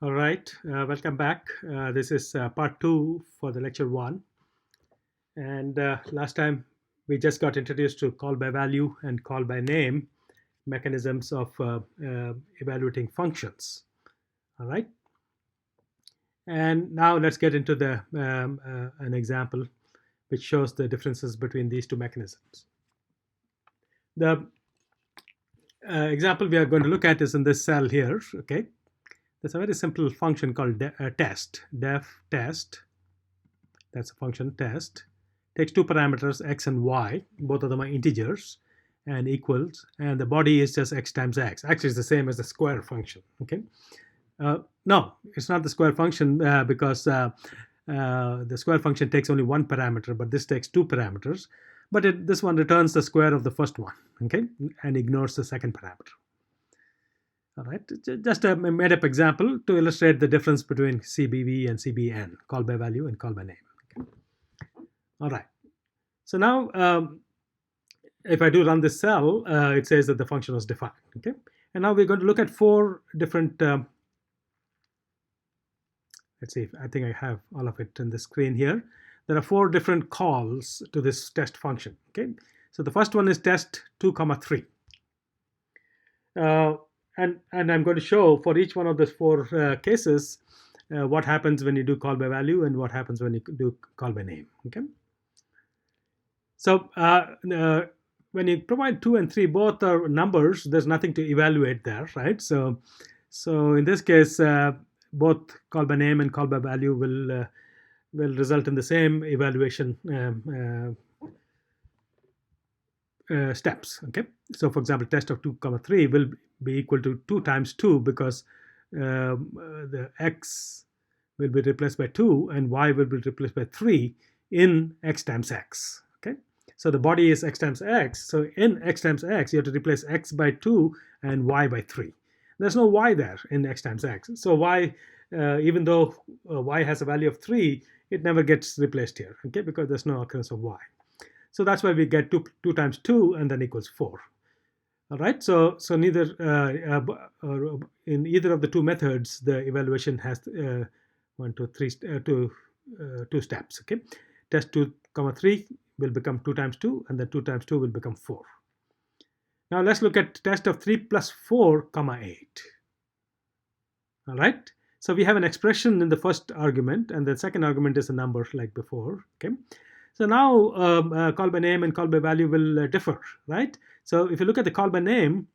All right, welcome back. This is part two for the lecture one. And last time we just got introduced to call by value and call by name mechanisms of evaluating functions. All right. And now let's get into the an example which shows the differences between these two mechanisms. The example we are going to look at is in this cell here. Okay. There's a very simple function called test, def test. That's a function test. Takes two parameters, x and y. Both of them are integers and equals. And the body is just x times x. Actually, it's the same as the square function. Okay. No, it's not the square function because the square function takes only one parameter, but this takes two parameters. But this one returns the square of the first one, okay, and ignores the second parameter. All right, just a made-up example to illustrate the difference between CBV and CBN, call by value and call by name. Okay. All right, so now if I do run this cell, it says that the function was defined. Okay, and now we're going to look at four different. Let's see. I think I have all of it on the screen here. There are four different calls to this test function. Okay, so the first one is test 2, 3. And I'm going to show for each one of those four cases what happens when you do call by value and what happens when you do call by name. Okay. So when you provide 2 and 3, both are numbers. There's nothing to evaluate there, right? So in this case, both call by name and call by value will result in the same evaluation steps. Okay. So for example, test of 2, 3 will be equal to 2 times 2 because the x will be replaced by 2 and y will be replaced by 3 in x times x. Okay. So the body is x times x. So in x times x, you have to replace x by 2 and y by 3. There's no y there in x times x. So y, even though y has a value of 3, it never gets replaced here, okay, because there's no occurrence of y. So that's why we get 2 times 2 and then equals 4. All right, so neither in either of the two methods, the evaluation has 2 steps. Okay, test 2, 3 will become 2 times 2, and then 2 times 2 will become 4. Now let's look at test of 3 plus 4, 8. All right, so we have an expression in the first argument, and the second argument is a number like before. Okay. So now call by name and call by value will differ, right? So if you look at the call by name,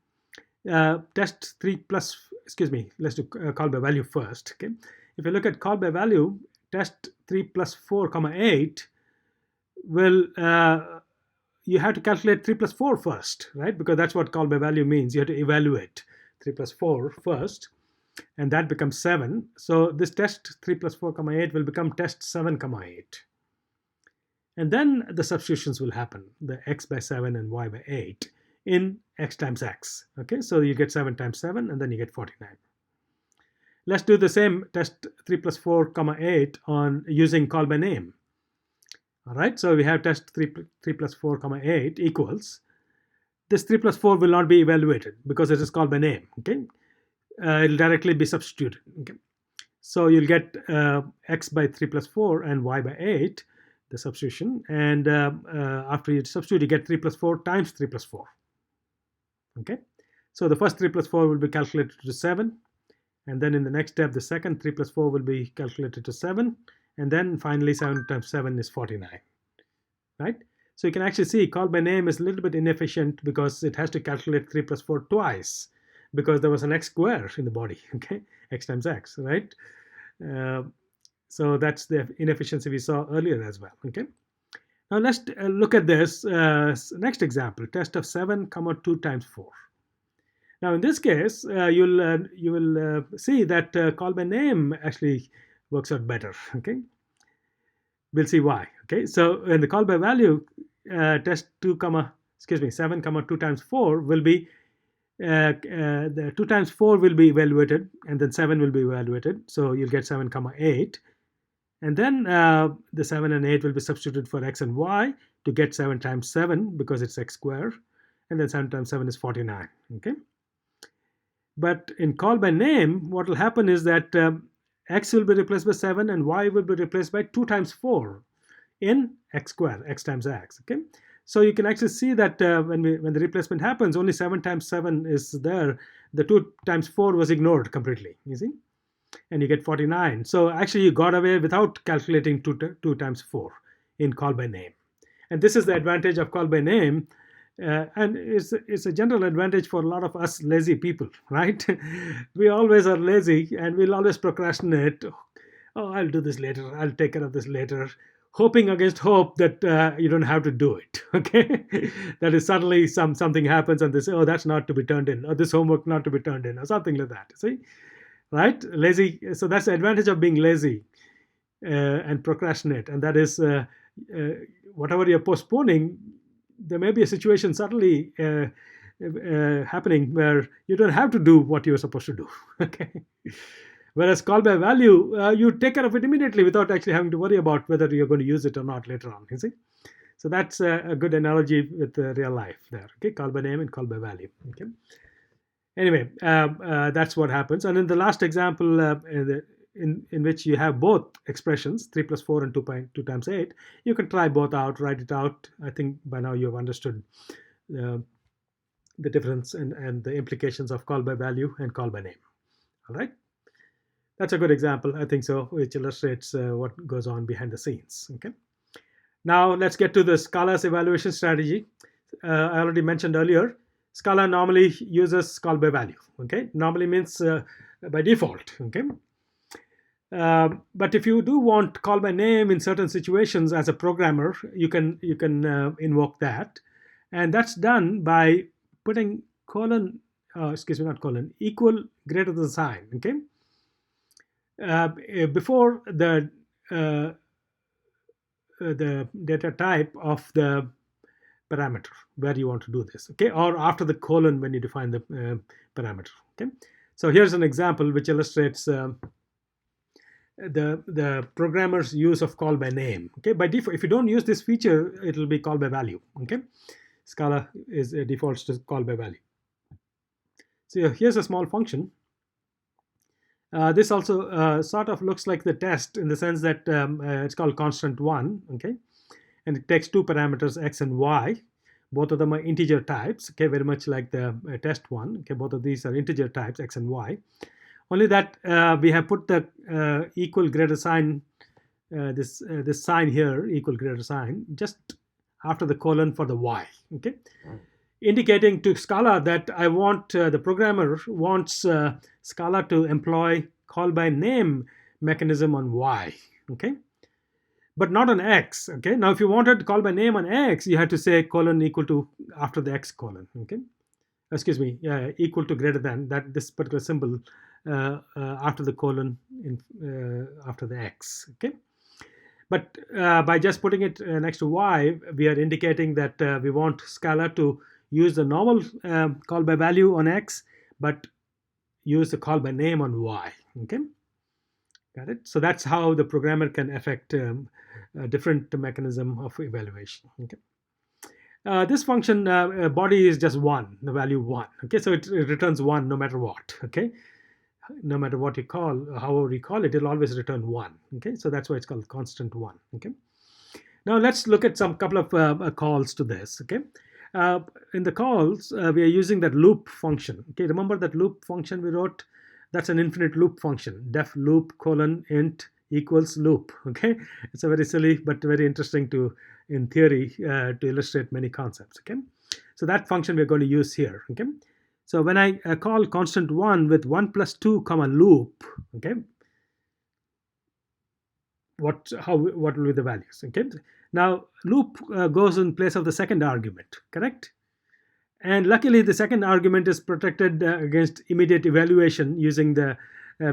test 3 plus, excuse me, let's do call by value first. Okay, if you look at call by value, test 3 plus 4, 8 will, you have to calculate 3 plus 4 first, right? Because that's what call by value means. You have to evaluate 3 plus 4 first, and that becomes 7. So this test 3 plus 4, 8 will become test 7, 8. And then the substitutions will happen, the x by 7 and y by 8 in x times x. Okay, so you get 7 times 7 and then you get 49. Let's do the same test 3 plus 4, 8 on using call by name. All right, so we have test 3 plus 4, 8 equals. This 3 plus 4 will not be evaluated because it is called by name. Okay, it'll directly be substituted. Okay, so you'll get x by 3 plus 4 and y by 8. The substitution, and after you substitute, you get 3 plus 4 times 3 plus 4. Okay, so the first 3 plus 4 will be calculated to 7, and then in the next step, the second 3 plus 4 will be calculated to 7, and then finally 7 times 7 is 49. Right? So you can actually see call by name is a little bit inefficient because it has to calculate 3 plus 4 twice because there was an x square in the body. Okay, x times x, right? So that's the inefficiency we saw earlier as well. Okay. Now let's look at this next example, test of 7, 2 times 4. Now in this case, you will see that call by name actually works out better. Okay. We'll see why. Okay. So in the call by value, test 7, 2 times 4 will be the 2 times 4 will be evaluated, and then 7 will be evaluated. So you'll get 7, 8. And then the 7 and 8 will be substituted for x and y to get 7 times 7 because it's x squared. And then 7 times 7 is 49. Okay. But in call by name, what will happen is that x will be replaced by 7 and y will be replaced by 2 times 4 in x squared, x times x. Okay, so you can actually see that when the replacement happens, only 7 times 7 is there. The 2 times 4 was ignored completely, you see, and you get 49. So actually you got away without calculating 2 times 4 in call by name. And this is the advantage of call by name. And it's a general advantage for a lot of us lazy people, right? We always are lazy and we'll always procrastinate. Oh, I'll do this later. I'll take care of this later, hoping against hope that you don't have to do it. Okay, that is suddenly something happens and they say, oh, that's not to be turned in, or this homework not to be turned in, or something like that. See, right? Lazy. So that's the advantage of being lazy and procrastinate, and that is whatever you're postponing, there may be a situation suddenly happening where you don't have to do what you're supposed to do. Okay. Whereas call by value, you take care of it immediately without actually having to worry about whether you're going to use it or not later on. You see, so that's a good analogy with real life there. Okay, call by name and call by value. Okay. Anyway, that's what happens. And in the last example, in which you have both expressions, 3 plus 4 and 2 times 8, you can try both out, write it out. I think by now you've understood the difference and the implications of call by value and call by name. All right. That's a good example, I think so, which illustrates what goes on behind the scenes. Okay. Now let's get to the Scala's evaluation strategy. I already mentioned earlier, Scala normally uses call by value. Okay. Normally means by default. Okay. But if you do want call by name in certain situations as a programmer, you can invoke that, and that's done by putting colon, not colon, equal greater than sign. Okay, before the data type of the parameter where you want to do this. Okay, or after the colon when you define the parameter. Okay, so here's an example which illustrates the programmer's use of call by name. Okay, by default, if you don't use this feature, it will be call by value. Okay, Scala is defaults to call by value. So here's a small function. This also sort of looks like the test in the sense that it's called constant one. Okay, and it takes 2 parameters, x and y. Both of them are integer types. Okay, very much like the test one. Okay, both of these are integer types, x and y. Only that we have put the equal greater sign, this sign here, equal greater sign, just after the colon for the y. Okay, indicating to Scala that I want the programmer wants Scala to employ call by name mechanism on y. Okay, but not on x. Okay, now if you wanted call by name on x, you had to say colon equal to after the x colon. Okay, excuse me, equal to greater than that, this particular symbol after the colon after the x. Okay, but by just putting it next to y, we are indicating that we want Scala to use the normal call by value on x, but use the call by name on y. Okay, got it? So that's how the programmer can affect a different mechanism of evaluation. Okay. This function body is just 1, the value 1. Okay, so it returns 1 no matter what. Okay, no matter what you call, however you call it, it'll always return 1. Okay, so that's why it's called constant 1. Okay, now let's look at some couple of calls to this. Okay, in the calls we are using that loop function. Okay, remember that loop function we wrote? That's an infinite loop function, def loop colon int equals loop. Okay, it's a very silly but very interesting to in theory to illustrate many concepts. Okay, so that function we're going to use here. Okay, so when I call constant 1 with 1 plus 2 comma loop, okay, what will be the values? Okay, now loop goes in place of the second argument, correct? And luckily the second argument is protected against immediate evaluation using the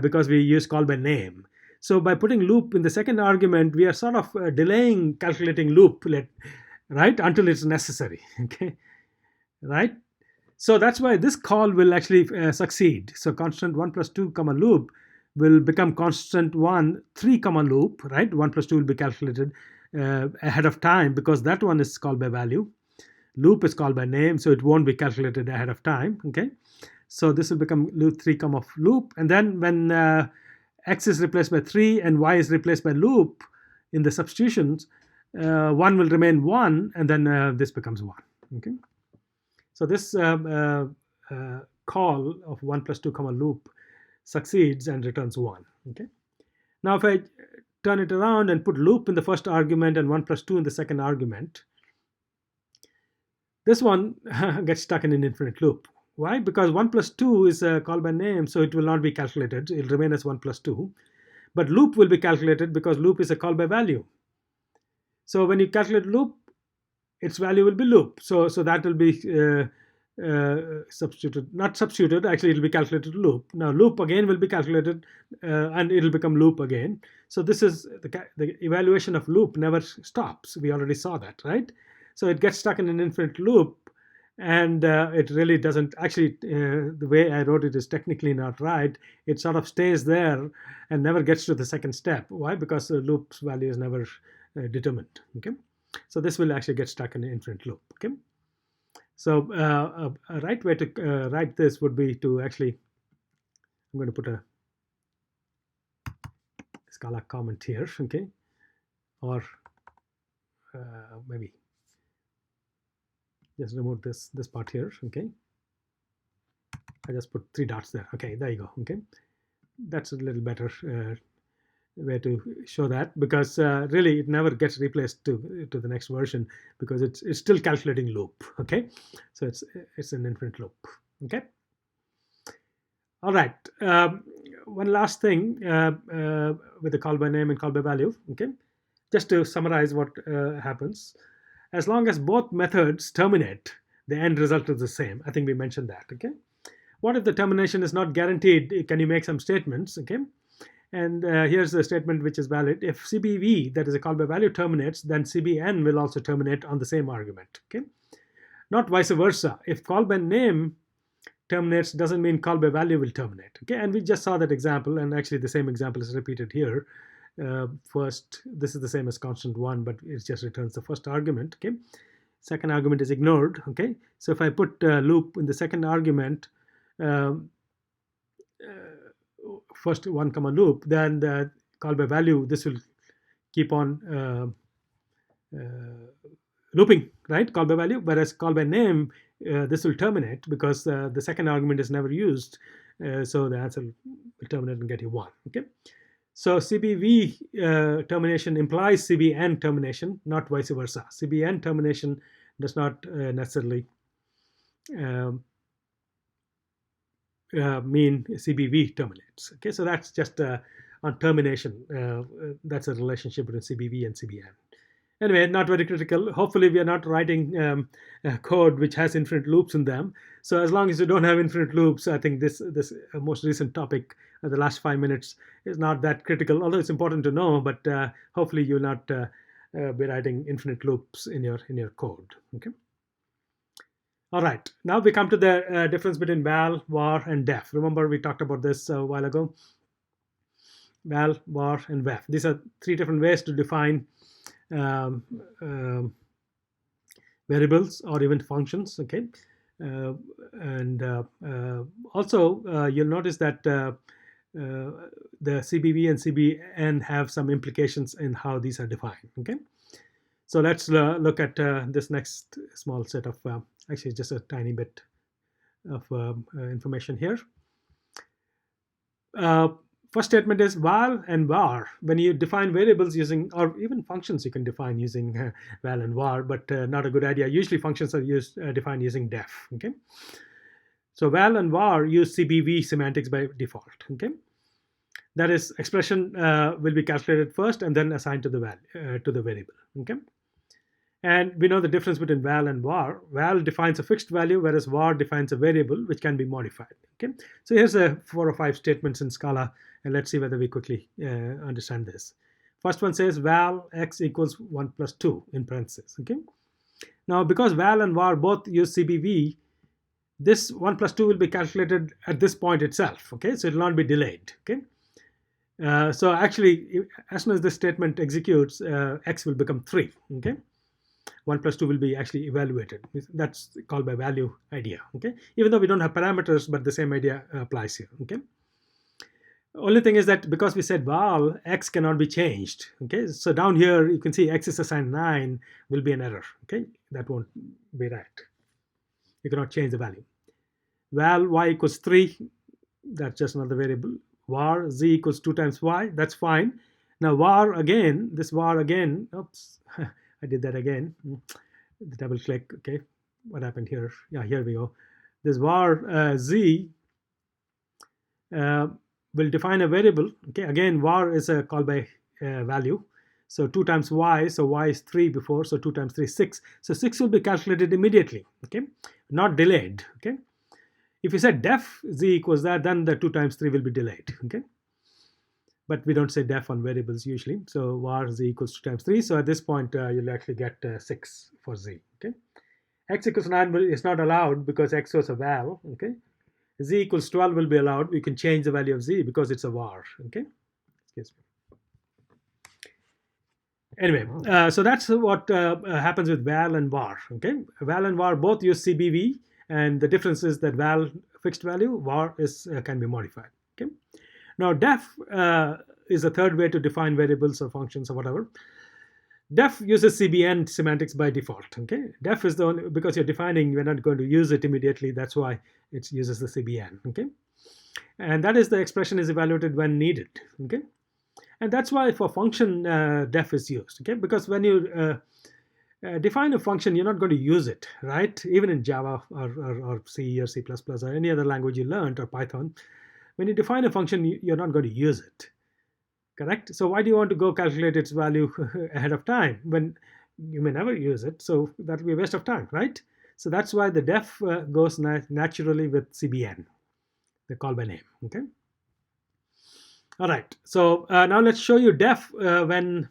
because we use call by name. So by putting loop in the second argument, we are sort of delaying calculating loop, right, until it's necessary. Okay, right? So that's why this call will actually succeed. So constant 1 plus 2 comma loop will become constant 1 3 comma loop, right? 1 plus 2 will be calculated ahead of time because that one is called by value. Loop is called by name, so it won't be calculated ahead of time. Okay, So this will become loop 3 comma loop, and then when x is replaced by 3 and y is replaced by loop in the substitutions, 1 will remain 1, and then this becomes 1. Okay. So this call of 1 plus 2 comma loop succeeds and returns 1. Okay. Now if I turn it around and put loop in the first argument and 1 plus 2 in the second argument, this one gets stuck in an infinite loop. Why? Because 1 plus 2 is a call by name, so it will not be calculated. It will remain as 1 plus 2. But loop will be calculated because loop is a call by value. So when you calculate loop, its value will be loop. So that will be substituted, not substituted, actually it will be calculated loop. Now loop again will be calculated and it will become loop again. So this is the evaluation of loop never stops. We already saw that, right? So it gets stuck in an infinite loop, and it really doesn't actually, the way I wrote it is technically not right. It sort of stays there and never gets to the second step. Why? Because the loop's value is never determined. Okay, so this will actually get stuck in an infinite loop. Okay, so a right way to write this would be to actually, I'm going to put a Scala comment here. Okay, or maybe just remove this part here. Okay, I just put 3 dots there. Okay, there you go. Okay, that's a little better way to show that, because really it never gets replaced to the next version, because it's still calculating loop. Okay, so it's an infinite loop. Okay, all right. One last thing with the call by name and call by value. Okay, just to summarize what happens. As long as both methods terminate, the end result is the same. I think we mentioned that. Okay, what if the termination is not guaranteed? Can you make some statements? Okay, and here's the statement which is valid. If CBV, that is a call by value, terminates, then CBN will also terminate on the same argument. Okay, not vice versa. If call by name terminates, doesn't mean call by value will terminate. Okay, and we just saw that example, and actually the same example is repeated here. First, this is the same as constant 1, but it just returns the first argument. Okay, second argument is ignored. Okay, so if I put loop in the second argument, first 1 comma loop, then the call by value, this will keep on looping, right? Call by value, whereas call by name, this will terminate because the second argument is never used, so the answer will terminate and get you 1. Okay, so CBV termination implies CBN termination, not vice versa. CBN termination does not necessarily mean CBV terminates. Okay, so that's just on termination. That's a relationship between CBV and CBN. Anyway, not very critical. Hopefully we are not writing code which has infinite loops in them. So as long as you don't have infinite loops, I think this most recent topic, the last 5 minutes, is not that critical, although it's important to know, but hopefully you'll not be writing infinite loops in your code. Okay. All right, now we come to the difference between val, var, and def. Remember we talked about this a while ago. Val, var, and vef. These are 3 different ways to define variables or even functions. Okay, and also you'll notice that the CBV and CBN have some implications in how these are defined. Okay, so let's look at this next small set of actually just a tiny bit of information here. First statement is val and var. When you define variables using, or even functions you can define using val and var, but not a good idea. Usually functions are defined using def. Okay, so val and var use CBV semantics by default. Okay, that is, expression will be calculated first and then assigned to the variable. Okay, and we know the difference between val and var. Val defines a fixed value, whereas var defines a variable which can be modified. Okay, so here's 4 or 5 statements in Scala, and let's see whether we quickly understand this. First one says val x equals 1 plus 2 in parentheses. Okay, now because val and var both use CBV, this 1 plus 2 will be calculated at this point itself. Okay, so it will not be delayed. Okay, so actually as soon as this statement executes, x will become 3. Okay, 1 plus 2 will be actually evaluated. That's called by value idea. Okay, even though we don't have parameters, but the same idea applies here. Okay. Only thing is that because we said val, x cannot be changed. Okay, so down here you can see x is assigned 9 will be an error. Okay, that won't be right. You cannot change the value. Val y equals 3, that's just another variable. Var z equals 2 times y, that's fine. Now var again, this var again, oops, I did that again. The double click, okay, what happened here? Yeah, here we go. This var z will define a variable. Okay, again var is a call by value. So 2 times y, so y is 3 before, so 2 times 3 is 6. So 6 will be calculated immediately, okay, not delayed. Okay, if you said def z equals that, then the 2 times 3 will be delayed. Okay, but we don't say def on variables usually. So var z equals 2 times 3. So at this point you'll actually get 6 for z. Okay, x equals 9 is not allowed because x was a val. Okay, z equals 12 will be allowed. We can change the value of z because it's a var. Okay, excuse me. Anyway, so that's what happens with val and var. Okay, val and var both use CBV, and the difference is that val fixed value, var is can be modified. Okay, now def is a third way to define variables or functions or whatever. Def uses CBN semantics by default. Okay, def is the only, because you're defining, you're not going to use it immediately. That's why it uses the CBN. Okay, and that is the expression is evaluated when needed. Okay. And that's why for function def is used, okay? Because when you define a function, you're not going to use it, right? Even in Java or C or C++ or any other language you learned or Python, when you define a function, you're not going to use it, correct? So why do you want to go calculate its value ahead of time when you may never use it? So that will be a waste of time, right? So that's why the def goes naturally with CBN, the call by name, okay? All right, so now let's show you def when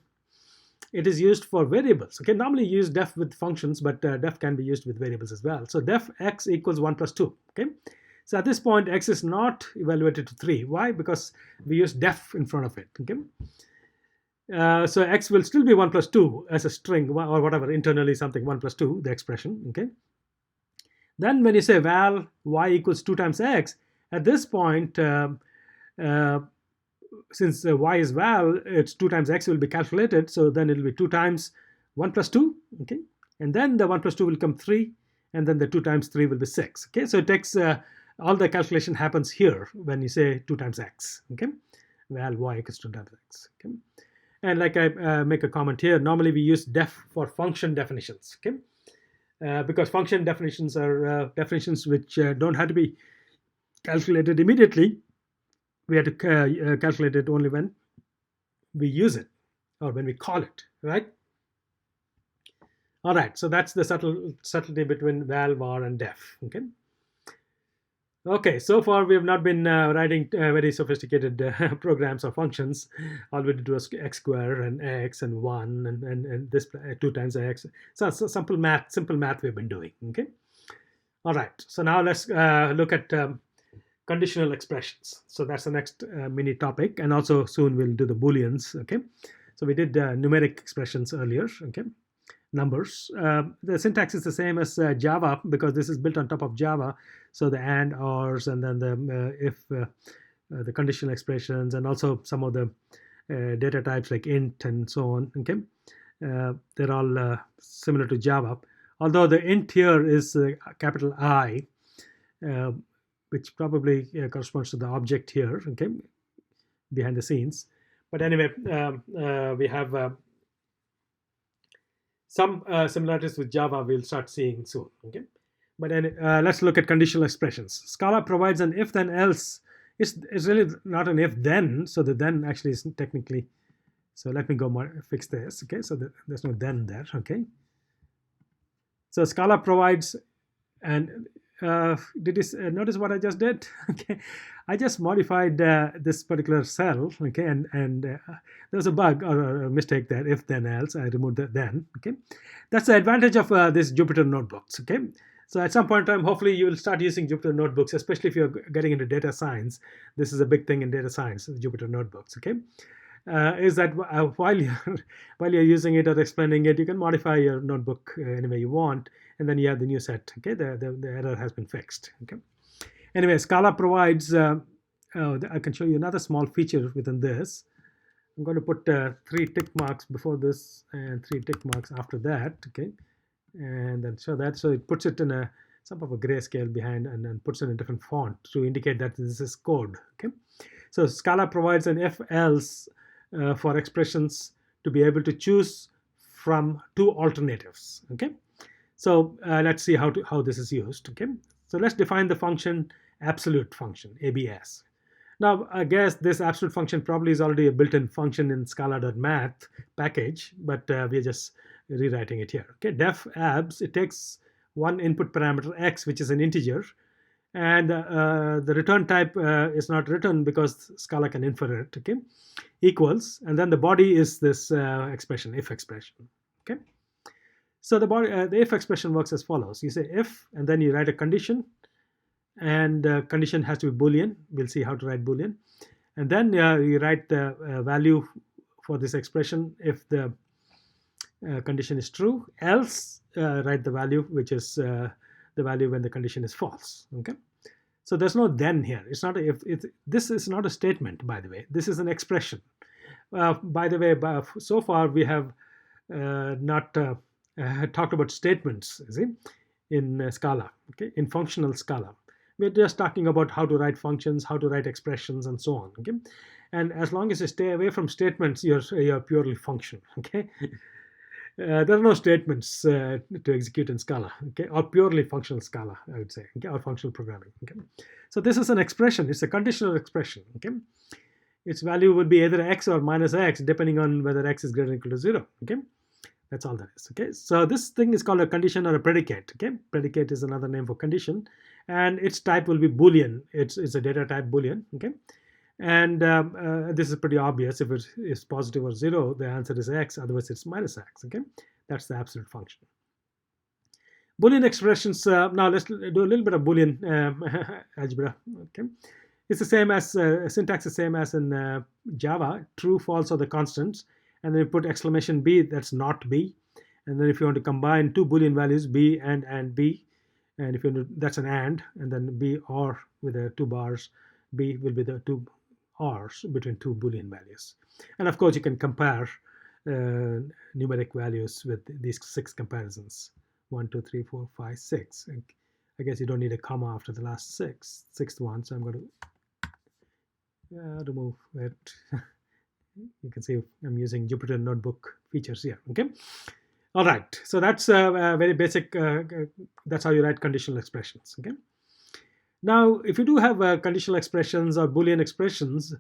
it is used for variables. Okay, normally you use def with functions, but def can be used with variables as well. So def x equals 1 plus 2. Okay, so at this point x is not evaluated to 3. Why? Because we use def in front of it. Okay, so x will still be 1 plus 2 as a string or whatever, internally something 1 plus 2, the expression. Okay, then when you say val y equals 2 times x, at this point since y is val, it's 2 times x will be calculated. So then it will be 2 times 1 plus 2. Okay, and then the 1 plus 2 will come 3, and then the 2 times 3 will be 6. Okay, so it takes all the calculation happens here when you say 2 times x. Okay, val y equals 2 times x. Okay, and like I make a comment here, normally we use def for function definitions. Okay, because function definitions are definitions which don't have to be calculated immediately. We have to calculate it only when we use it or when we call it, right? All right, so that's the subtlety between val, var, and def. Okay. Okay, so far we have not been writing very sophisticated programs or functions. All we did was x squared and x and 1 and this 2 times x. So simple math we've been doing. Okay. All right, so now let's look at conditional expressions. So that's the next mini topic, and also soon we'll do the booleans. Okay, so we did numeric expressions earlier. Okay, numbers. The syntax is the same as Java because this is built on top of Java. So the and, ors, and then the if, the conditional expressions, and also some of the data types like int and so on. Okay, they're all similar to Java. Although the int here is capital I. Which probably corresponds to the object here, okay, behind the scenes. But anyway, we have some similarities with Java we'll start seeing soon, okay. But let's look at conditional expressions. Scala provides an if then else. It's really not an if then, so the then actually is technically. So let me go fix this, okay. So there's no then there, okay. So Scala provides an did you notice what I just did? Okay, I just modified this particular cell. Okay, and there was a bug or a mistake there. If then else, I removed the then. Okay, that's the advantage of this Jupyter notebooks. Okay, so at some point in time, hopefully you will start using Jupyter notebooks, especially if you're getting into data science. This is a big thing in data science, Jupyter notebooks. Okay, is that while you're using it or explaining it, you can modify your notebook any way you want, and then you have the new set. Okay, the error has been fixed. Okay. Anyway, Scala provides. I can show you another small feature within this. I'm going to put 3 tick marks before this and 3 tick marks after that. Okay, and then show that. So it puts it in a some of a grayscale behind, and then puts it in a different font to indicate that this is code. Okay, so Scala provides an if-else for expressions to be able to choose from 2 alternatives. Okay, so let's see how this is used. Okay, so let's define the function absolute function, ABS. Now, I guess this absolute function probably is already a built-in function in scala.math package, but we're just rewriting it here. Okay, def abs, it takes one input parameter x, which is an integer, and the return type is not written because Scala can infer it. Okay, equals, and then the body is this expression, if expression. Okay, so the if expression works as follows: you say if, and then you write a condition, and condition has to be Boolean. We'll see how to write Boolean, and then you write the value for this expression if the condition is true. Else, write the value which is the value when the condition is false. Okay, so there's no then here. It's not a, if this is not a statement, by the way. This is an expression. By the way, so far we have not talked about statements, see, in Scala. Okay, in functional Scala. We're just talking about how to write functions, how to write expressions, and so on. Okay, and as long as you stay away from statements, you're purely functional. Okay, there are no statements to execute in Scala. Okay, or purely functional Scala, I would say. Okay, or functional programming. Okay, so this is an expression. It's a conditional expression. Okay, its value would be either x or minus x, depending on whether x is greater or equal to 0. Okay, that's all that is. Okay, so this thing is called a condition or a predicate. Okay, predicate is another name for condition, and its type will be Boolean. It's a data type Boolean. Okay, and this is pretty obvious. If it is positive or 0, the answer is x. Otherwise, it's minus x. Okay, that's the absolute function. Boolean expressions. Now let's do a little bit of Boolean algebra. Okay, it's the same as syntax, the same as in Java. True, false are the constants, and then you put exclamation B. That's not B. And then if you want to combine 2 Boolean values, B and B, and if you want to, that's an and then B or with the 2 bars, B will be the 2 R's between 2 Boolean values. And of course, you can compare numeric values with these 6 comparisons. 1, 2, 3, 4, 5, 6. I guess you don't need a comma after the last sixth one, so I'm going to remove it. You can see I'm using Jupyter Notebook features here. Okay. All right. So that's very basic. That's how you write conditional expressions. Okay. Now, if you do have conditional expressions or Boolean expressions,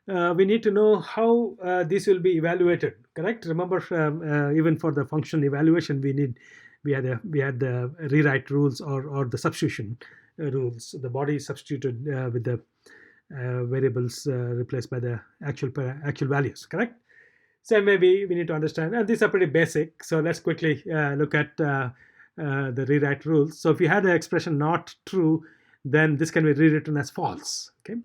we need to know how these will be evaluated. Correct? Remember, even for the function evaluation, we had the rewrite rules or the substitution rules. The body is substituted with the variables replaced by the actual values. Correct? So maybe we need to understand, and these are pretty basic. So let's quickly look at the rewrite rules. So if you had an expression not true, then this can be rewritten as false. Okay,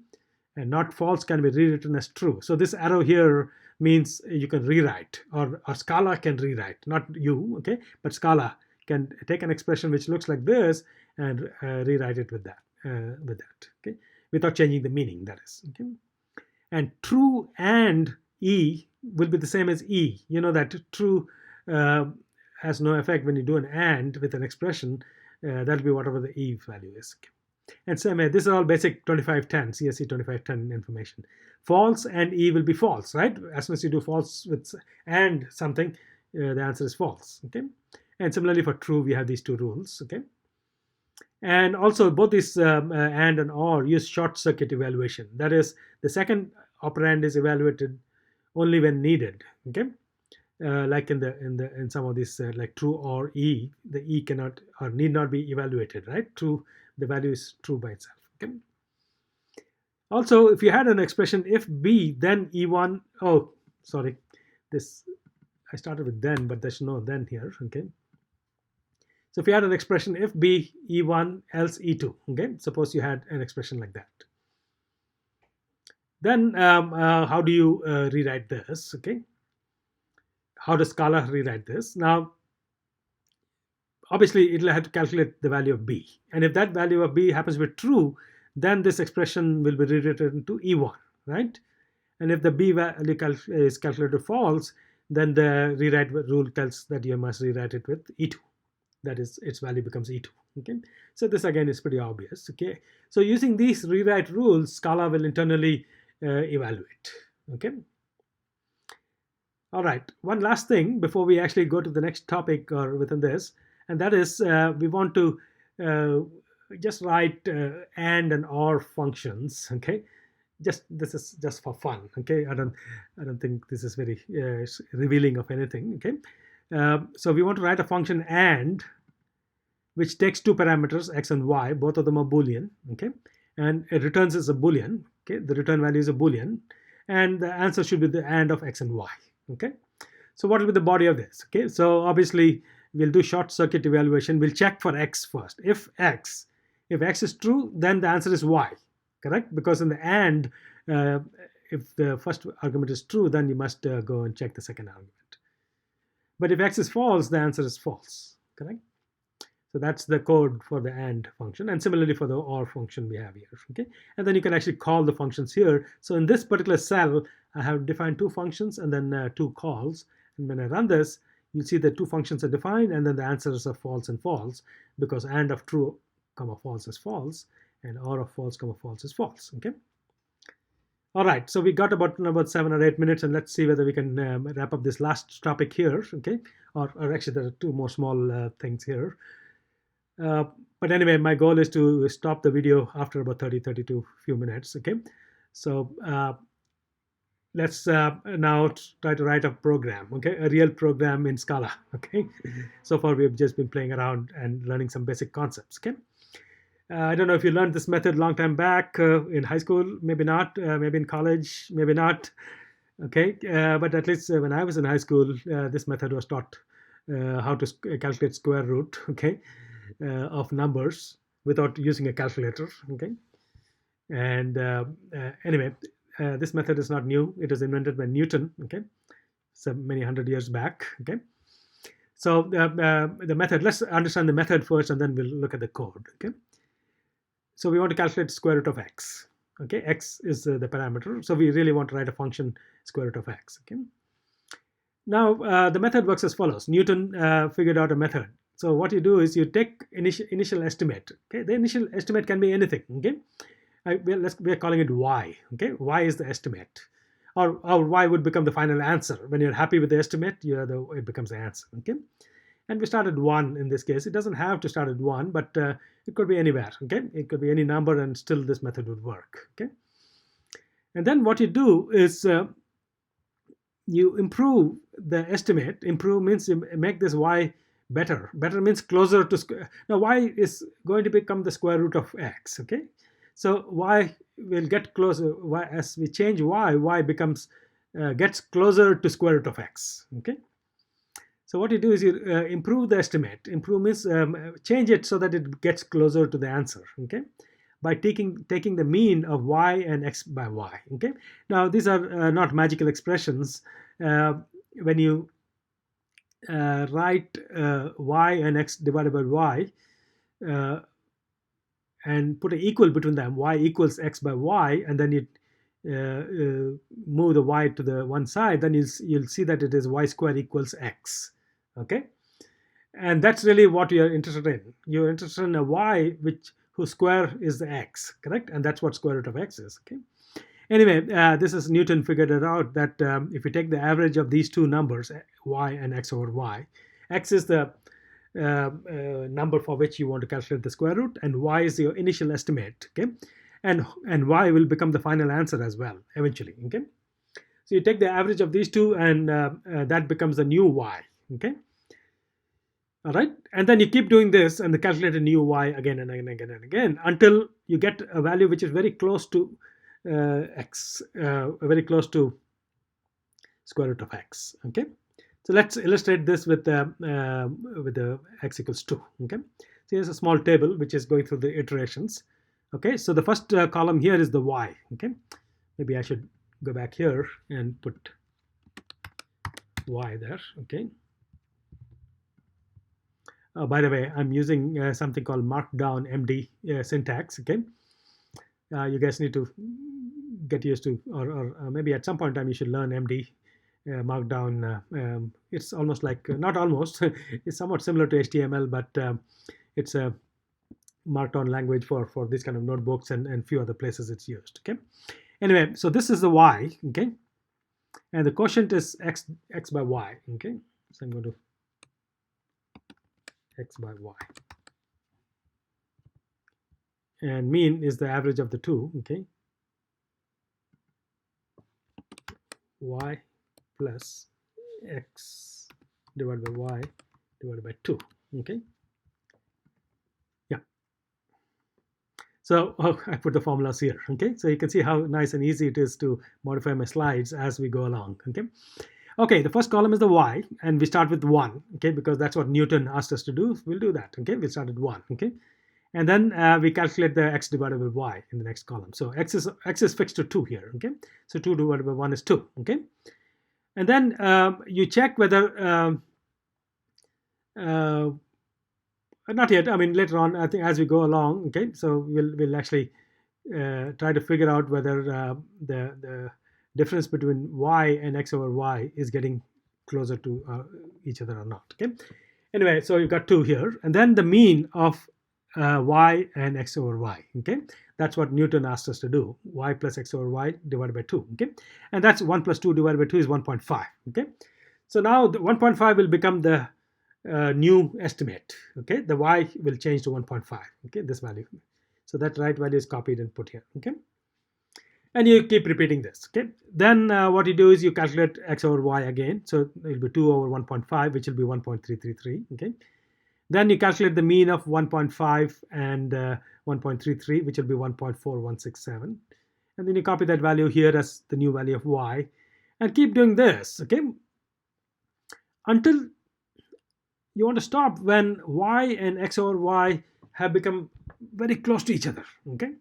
and not false can be rewritten as true. So this arrow here means you can rewrite, or Scala can rewrite, not you. Okay, but Scala can take an expression which looks like this and rewrite it with that. Okay, without changing the meaning. That is. Okay, and true and E will be the same as E. You know that true has no effect when you do an and with an expression. That'll be whatever the E value is. Okay. And same, this is all basic 2510, CSC 2510 information. False and E will be false, right? As soon as you do false with and something, the answer is false. Okay. And similarly for true, we have these 2 rules. Okay. And also both these and or use short circuit evaluation. That is, the second operand is evaluated only when needed. Okay, like in some of these like true or E, the E cannot or need not be evaluated. Right? True, the value is true by itself. Okay. Also, if you had an expression if B, then E1. Oh, sorry, this I started with then, but there's no then here. Okay. So if you had an expression if B, E1, else E2. Okay. Suppose you had an expression like that. Then how do you rewrite this? Okay, how does Scala rewrite this? Now, obviously, it'll have to calculate the value of b, and if that value of b happens to be true, then this expression will be rewritten to e1, right? And if the b value is calculated false, then the rewrite rule tells that you must rewrite it with e2. That is, its value becomes e2. Okay, so this again is pretty obvious. Okay, so using these rewrite rules, Scala will internally evaluate. Okay. All right, one last thing before we actually go to the next topic or within this, and that is we want to uh, just write and or functions. Okay, just this is just for fun. Okay, I don't think this is very revealing of anything. Okay, so we want to write a function and which takes two parameters x and y, both of them are boolean. Okay, and it returns as a boolean. Okay, the return value is a boolean, and the answer should be the and of x and y. Okay, so what will be the body of this? Okay, so obviously we'll do short circuit evaluation. We'll check for x first. If x is true, then the answer is y, correct? Because in the and, if the first argument is true, then you must go and check the second argument. But if x is false, the answer is false, correct? So that's the code for the and function, and similarly for the or function we have here. Okay, and then you can actually call the functions here. So in this particular cell, I have defined two functions and then two calls. And when I run this, you see the two functions are defined, and then the answers are false and false, because and of true comma false is false, and or of false comma false is false. Okay. All right, so we got about 7 or 8 minutes, and let's see whether we can wrap up this last topic here. Okay, or actually there are two more small things here. But anyway, my goal is to stop the video after about 32 few minutes. Okay, so let's now try to write a program. Okay, a real program in Scala. Okay, so far we have just been playing around and learning some basic concepts. Okay, I don't know if you learned this method a long time back in high school, maybe not, maybe in college, maybe not. Okay, but at least when I was in high school, this method was taught how to calculate square root. Okay. Of numbers without using a calculator. Okay, and anyway, this method is not new. It was invented by Newton. Okay, so many hundred years back. Okay, so the method. Let's understand the method first, and then we'll look at the code. Okay, so we want to calculate square root of x. Okay, x is the parameter. So we really want to write a function square root of x. Okay. Now the method works as follows. Newton figured out a method. So what you do is you take initial estimate. Okay, the initial estimate can be anything. Okay, we're calling it y. Okay, y is the estimate, or y would become the final answer. When you're happy with the estimate, it becomes the answer. Okay, and we started 1 in this case. It doesn't have to start at 1, but it could be anywhere. Okay, it could be any number, and still this method would work. Okay, and then what you do is you improve the estimate. Improve means you make this y better. Better means closer to square. Now y is going to become the square root of x. Okay, so y will get closer. Y, as we change y becomes gets closer to square root of x. Okay, so what you do is you improve the estimate. Improve means change it so that it gets closer to the answer. Okay, by taking the mean of y and x by y. Okay, now these are not magical expressions. When you write y and x divided by y and put an equal between them, y equals x by y, and then you move the y to the one side, then you'll see that it is y squared equals x. Okay, and that's really what you're interested in. You're interested in a y whose square is the x, correct? And that's what square root of x is. Okay. Anyway, this is Newton figured it out that if you take the average of these two numbers, y and x over y, x is the number for which you want to calculate the square root, and y is your initial estimate. Okay, and y will become the final answer as well eventually. Okay, so you take the average of these two, and that becomes the new y. Okay. All right, and then you keep doing this and calculate a new y again and again and again and again until you get a value which is very close to x, very close to square root of x. Okay, so let's illustrate this with the x equals 2. Okay, so here's a small table which is going through the iterations. Okay, so the first column here is the y. Okay, maybe I should go back here and put y there. Okay. By the way, I'm using something called Markdown MD syntax. Okay. You guys need to get used to, or maybe at some point in time you should learn MD Markdown. It's almost like, not almost, it's somewhat similar to HTML, but it's a Markdown language for this kind of notebooks and few other places it's used. Okay. Anyway, so this is the y. Okay. And the quotient is x by y. Okay. So I'm going to x by y. And mean is the average of the two. Okay. Y plus x divided by y divided by 2. Okay. Yeah. So I put the formulas here. Okay. So you can see how nice and easy it is to modify my slides as we go along. Okay. Okay, the first column is the y, and we start with 1, okay, because that's what Newton asked us to do. We'll do that, okay. We'll start at 1, okay. And then we calculate the x divided by y in the next column. So x is fixed to 2 here, okay. So 2 divided by 1 is 2, okay. And then you check whether, not yet, I mean later on, I think as we go along, okay. So we'll actually try to figure out whether the difference between y and x over y is getting closer to each other or not. Okay. Anyway, so you've got 2 here, and then the mean of y and x over y. Okay, that's what Newton asked us to do. Y plus x over y divided by 2. Okay, and that's 1 plus 2 divided by 2 is 1.5. Okay, so now the 1.5 will become the new estimate. Okay, the y will change to 1.5. Okay, this value. So that right value is copied and put here. Okay. And you keep repeating this. Okay. Then what you do is you calculate x over y again. So it will be 2 over 1.5, which will be 1.333. Okay. Then you calculate the mean of 1.5 and 1.33, which will be 1.4167. And then you copy that value here as the new value of y, and keep doing this. Okay. Until you want to stop when y and x over y have become very close to each other. Okay.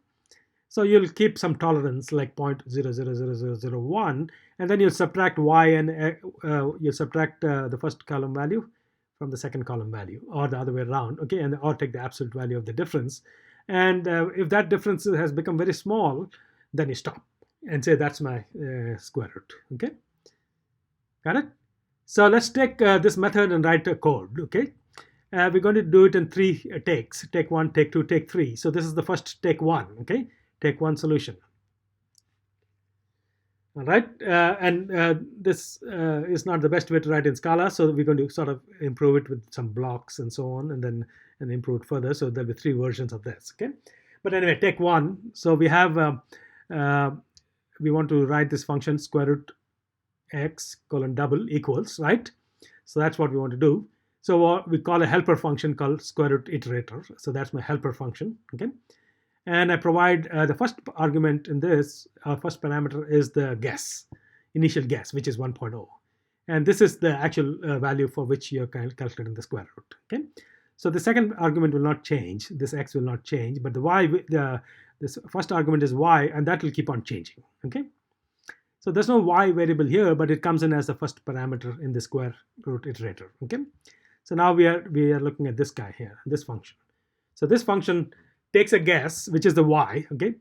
So you'll keep some tolerance like 0.000001, and then you'll subtract y and you'll subtract the first column value from the second column value, or the other way around. Okay, and or take the absolute value of the difference. And if that difference has become very small, then you stop and say that's my square root. Okay, got it? So let's take this method and write a code. Okay. We're going to do it in 3 takes. Take 1, take 2, take 3. So this is the first take 1. Okay. Take 1 solution. All right, and this is not the best way to write in Scala, so we're going to sort of improve it with some blocks and so on, and then improve it further. So there'll be 3 versions of this. Okay, but anyway, take 1. So we have we want to write this function square root x colon double equals, right? So that's what we want to do. So we call a helper function called square root iterator. So that's my helper function. Okay. And I provide the first argument in this, first parameter is the guess, initial guess, which is 1.0. And this is the actual value for which you're calculating the square root. Okay. So the second argument will not change. This x will not change, but the y, this first argument is y, and that will keep on changing. Okay. So there's no y variable here, but it comes in as the first parameter in the square root iterator. Okay. So now we are looking at this guy here, this function. So this function takes a guess, which is the y. Okay.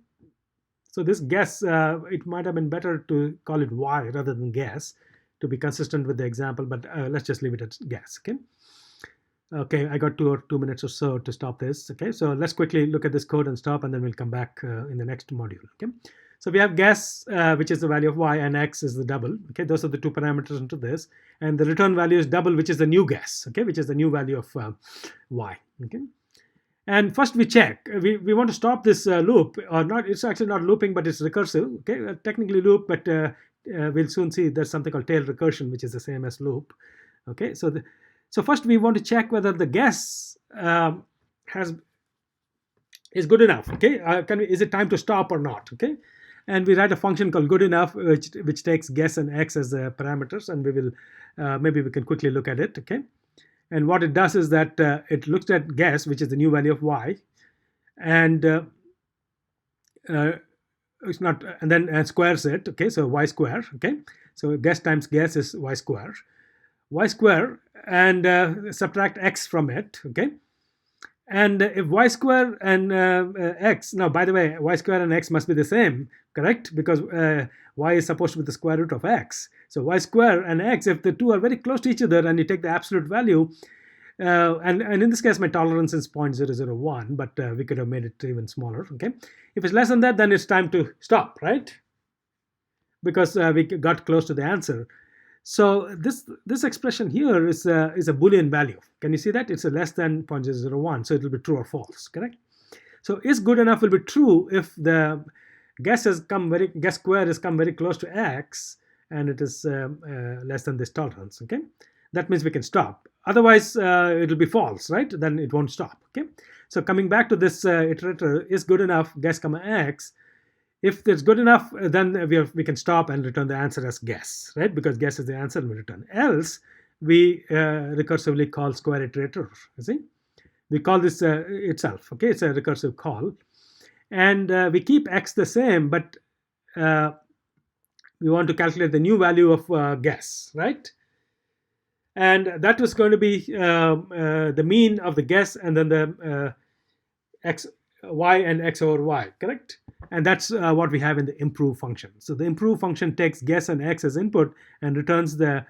So this guess, it might have been better to call it y rather than guess to be consistent with the example, but let's just leave it at guess. Okay. Okay, I got 2 minutes or so to stop this. Okay, so let's quickly look at this code and stop, and then we'll come back in the next module. Okay, so we have guess, which is the value of y, and x is the double. Okay, those are the 2 parameters into this, and the return value is double, which is the new guess. Okay, which is the new value of y. Okay, and first we check. We want to stop this loop, or not. It's actually not looping, but it's recursive. Okay, technically loop, but we'll soon see there's something called tail recursion, which is the same as loop. Okay, so so first we want to check whether the guess is good enough. Okay, is it time to stop or not? Okay, and we write a function called good enough, which takes guess and x as the parameters, and we will maybe we can quickly look at it. Okay, and what it does is that it looks at guess, which is the new value of y, and it's not, and then squares it. Okay, so y square. Okay, so guess times guess is y square, and subtract x from it. Okay, and if y square and x, now by the way, y square and x must be the same, correct? Because y is supposed to be the square root of x. So y square and x, if the two are very close to each other and you take the absolute value, and in this case my tolerance is 0.001, but we could have made it even smaller. Okay, if it's less than that, then it's time to stop, right? Because we got close to the answer. So this expression here is a Boolean value. Can you see that? It's a less than 0.001, so it will be true or false, correct? So is good enough will be true if the guess square has come very close to x, and it is less than this tolerance. Okay, that means we can stop. Otherwise, it will be false, right? Then it won't stop. Okay, so coming back to this iterator, is good enough guess comma x. If it's good enough, then we can stop and return the answer as guess, right? Because guess is the answer and we return. Else, we recursively call square iterator. You see, we call this itself. Okay, it's a recursive call, and we keep x the same, but we want to calculate the new value of guess, right? And that was going to be the mean of the guess, and then the x, y, and x over y, correct? And that's what we have in the improve function. So the improve function takes guess and x as input and returns the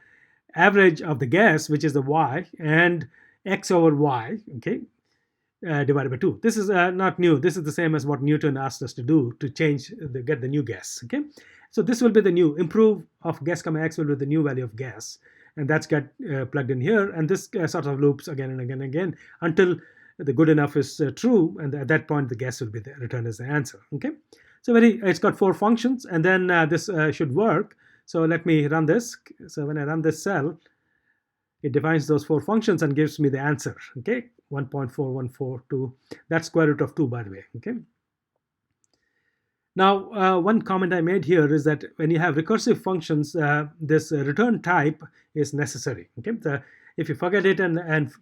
average of the guess, which is the y, and x over y, okay, divided by 2. This is not new. This is the same as what Newton asked us to do to get the new guess. Okay, so this will be the new improve of guess comma x will be the new value of guess, and that's got plugged in here, and this sort of loops again and again and again until the good enough is true, and at that point the guess will be returned as the answer. Okay, so it's got 4 functions, and then this should work. So let me run this. So when I run this cell, it defines those 4 functions and gives me the answer. Okay, 1.4142. That's square root of 2, by the way. Okay. Now, one comment I made here is that when you have recursive functions, this return type is necessary. Okay, if you forget it and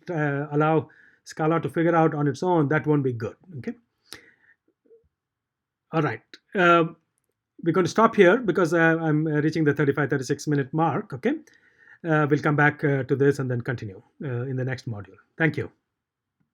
allow Scala to figure out on its own, that won't be good. Okay. All right. We're going to stop here because I'm reaching the 35-36 minute mark. Okay. We'll come back to this and then continue in the next module. Thank you.